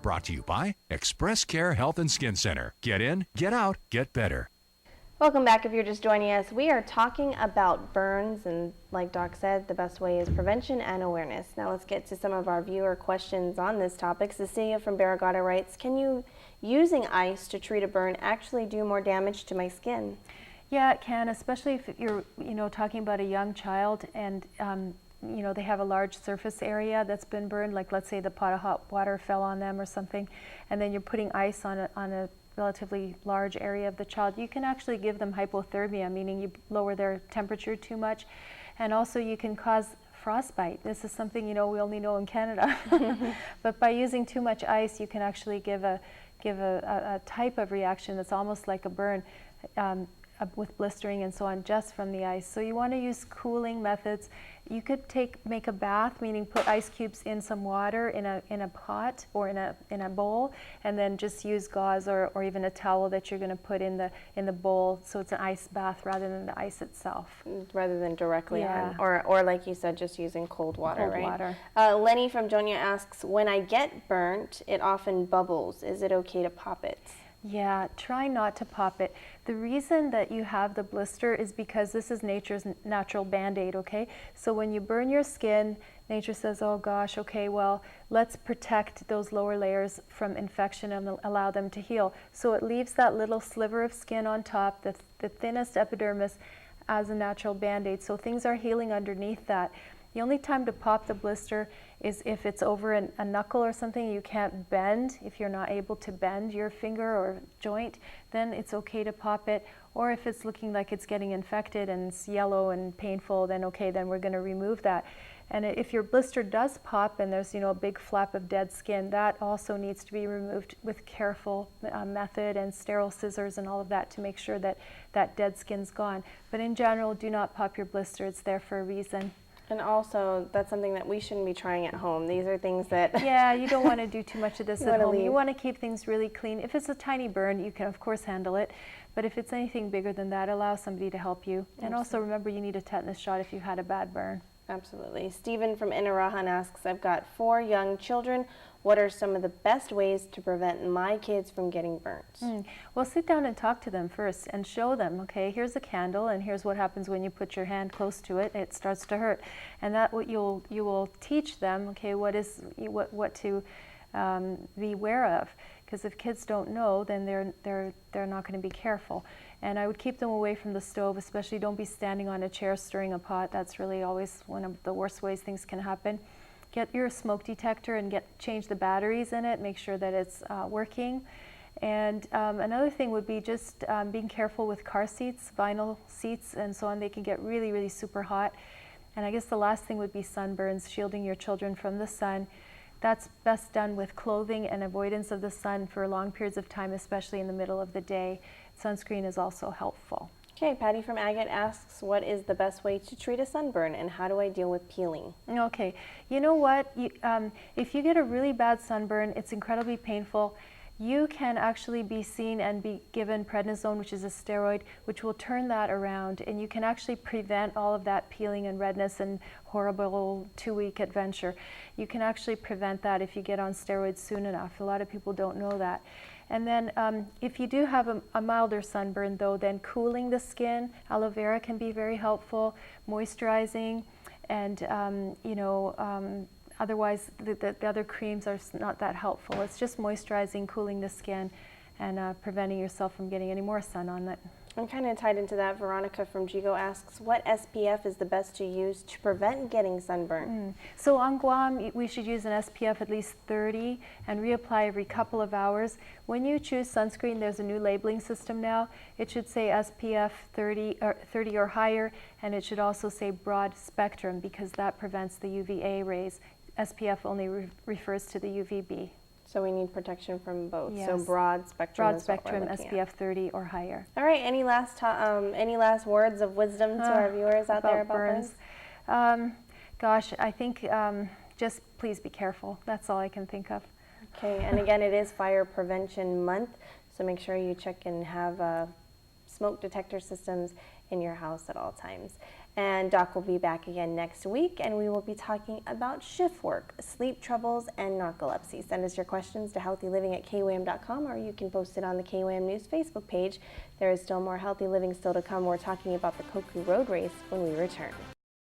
Brought to you by Express Care Health and Skin Center. Get in, get out, get better. Welcome back. If you're just joining us, we are talking about burns, and like Doc said, the best way is prevention and awareness. Now let's get to some of our viewer questions on this topic. Cecilia from Barragata writes, can you, using ice to treat a burn, actually do more damage to my skin? Yeah, it can, especially if you're, talking about a young child and, they have a large surface area that's been burned, like let's say the pot of hot water fell on them or something, and then you're putting ice on a relatively large area of the child. You can actually give them hypothermia, meaning you lower their temperature too much, and also you can cause frostbite. This is something we only know in Canada. But by using too much ice, you can actually give a type of reaction that's almost like a burn, with blistering and so on, just from the ice. So you want to use cooling methods. You could make a bath, meaning put ice cubes in some water in a pot or in a bowl, and then just use gauze or even a towel that you're going to put in the bowl, so it's an ice bath rather than the ice itself. Rather than directly on, or like you said, just using cold water, right? Water. Lenny from Jonia asks, when I get burnt, it often bubbles. Is it okay to pop it? Yeah, try not to pop it. The reason that you have the blister is because this is nature's natural Band-Aid, okay? So when you burn your skin, nature says, oh gosh, okay, well, let's protect those lower layers from infection and allow them to heal. So it leaves that little sliver of skin on top, the thinnest epidermis, as a natural Band-Aid. So things are healing underneath that. The only time to pop the blister is if it's over a knuckle or something you can't bend. If you're not able to bend your finger or joint, then it's okay to pop it. Or if it's looking like it's getting infected and it's yellow and painful, then okay, then we're going to remove that. And if your blister does pop and there's a big flap of dead skin, that also needs to be removed with careful method and sterile scissors and all of that to make sure that that dead skin's gone. But in general, do not pop your blister. It's there for a reason. And also, that's something that we shouldn't be trying at home. These are things that... Yeah, you don't want to do too much of this at home. You want to keep things really clean. If it's a tiny burn, you can, of course, handle it. But if it's anything bigger than that, allow somebody to help you. Absolutely. And also remember, you need a tetanus shot if you had a bad burn. Absolutely. Stephen from Inarahan asks, I've got 4 young children. What are some of the best ways to prevent my kids from getting burnt? Well, sit down and talk to them first and show them, okay, here's a candle and here's what happens when you put your hand close to it. It starts to hurt. And that what you will teach them, okay, what to be aware of. Because if kids don't know, then they're not going to be careful. And I would keep them away from the stove, especially don't be standing on a chair stirring a pot. That's really always one of the worst ways things can happen. Get your smoke detector and change the batteries in it, make sure that it's working. And another thing would be just being careful with car seats, vinyl seats and so on. They can get really, really super hot. And I guess the last thing would be sunburns, shielding your children from the sun. That's best done with clothing and avoidance of the sun for long periods of time, especially in the middle of the day. Sunscreen is also helpful. Okay, Patty from Agate asks, what is the best way to treat a sunburn and how do I deal with peeling? Okay, you know what? If you get a really bad sunburn, it's incredibly painful. You can actually be seen and be given prednisone, which is a steroid, which will turn that around, and you can actually prevent all of that peeling and redness and horrible 2-week adventure. You can actually prevent that if you get on steroids soon enough. A lot of people don't know that. And then if you do have a milder sunburn though, then cooling the skin, aloe vera can be very helpful, moisturizing, and otherwise the other creams are not that helpful. It's just moisturizing, cooling the skin, and preventing yourself from getting any more sun on it. And kind of tied into that, Veronica from Jigo asks, what SPF is the best to use to prevent getting sunburn? So on Guam, we should use an SPF at least 30 and reapply every couple of hours. When you choose sunscreen, there's a new labeling system now. It should say SPF 30 or higher, and it should also say broad spectrum because that prevents the UVA rays. SPF only refers to the UVB. So we need protection from both. Yes. So broad spectrum. Broad spectrum, SPF 30 or higher. All right. Any last words of wisdom to our viewers out there about burns? Gosh, I think just please be careful. That's all I can think of. Okay. And again, it is Fire Prevention Month, so make sure you check and have smoke detector systems in your house at all times. And Doc will be back again next week, and we will be talking about shift work, sleep troubles, and narcolepsy. Send us your questions to healthyliving@kwam.com, or you can post it on the KWAM News Facebook page. There is still more healthy living still to come. We're talking about the Koku Road Race when we return.